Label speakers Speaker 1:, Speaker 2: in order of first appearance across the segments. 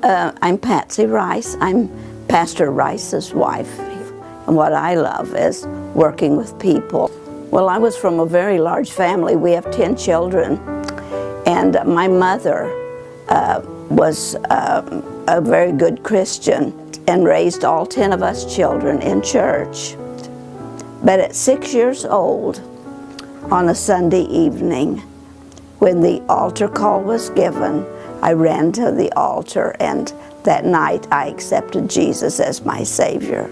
Speaker 1: I'm Patsy Rice. I'm Pastor Rice's wife. And what I love is working with people. Well, I was from a very large family. We have 10 children. And my mother was a very good Christian and raised all 10 of us children in church. But at 6 years old, on a Sunday evening, when the altar call was given, I ran to the altar, and that night I accepted Jesus as my Savior.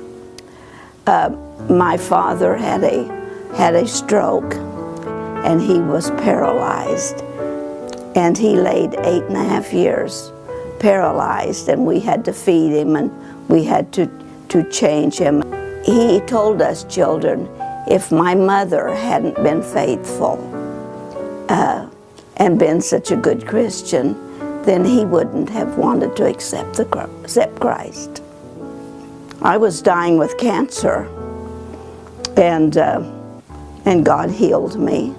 Speaker 1: My father had a stroke, and he was paralyzed. And he laid 8.5 years paralyzed, and we had to feed him, and we had to change him. He told us children, if my mother hadn't been faithful and been such a good Christian, then he wouldn't have wanted to accept Christ. I was dying with cancer, and God healed me.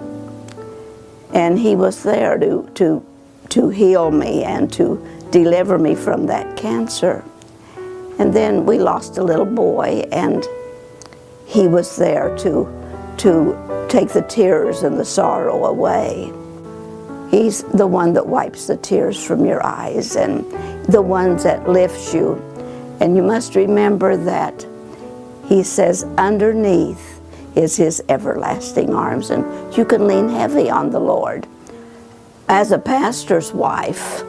Speaker 1: And he was there to heal me and to deliver me from that cancer. And then we lost a little boy, and he was there to take the tears and the sorrow away. He's the one that wipes the tears from your eyes and the ones that lifts you. And you must remember that he says underneath is his everlasting arms, and you can lean heavy on the Lord. As a pastor's wife,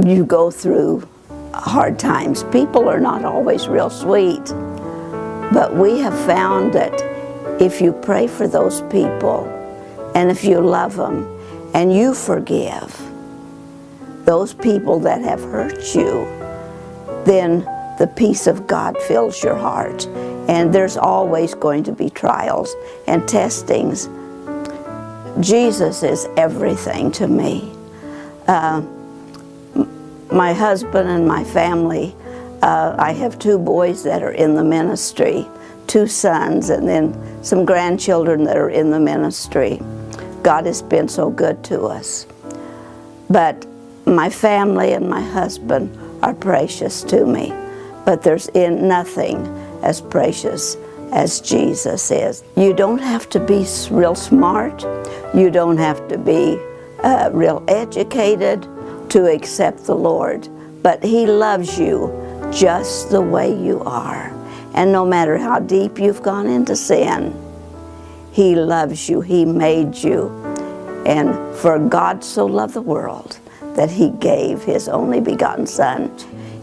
Speaker 1: you go through hard times. People are not always real sweet, but we have found that if you pray for those people, and if you love them, and you forgive those people that have hurt you, then the peace of God fills your heart. And there's always going to be trials and testings. Jesus is everything to me. My husband and my family, I have 2 boys that are in the ministry, 2 sons, and then some grandchildren that are in the ministry. God has been so good to us. But my family and my husband are precious to me. But there's nothing as precious as Jesus is. You don't have to be real smart. You don't have to be real educated to accept the Lord. But He loves you just the way you are. And no matter how deep you've gone into sin, He loves you. He made you. And for God so loved the world that He gave His only begotten Son.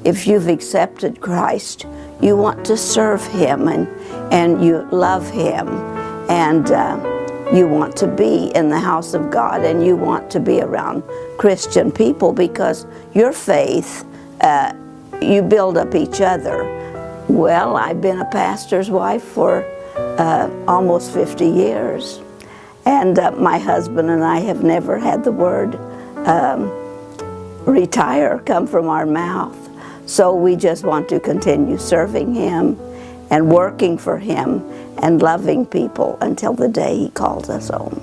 Speaker 1: If you've accepted Christ, you want to serve Him, and you love Him, and you want to be in the house of God, and you want to be around Christian people, because your faith, you build up each other. Well, I've been a pastor's wife for almost 50 years, and my husband and I have never had the word retire come from our mouth. So we just want to continue serving Him and working for Him and loving people until the day He calls us home.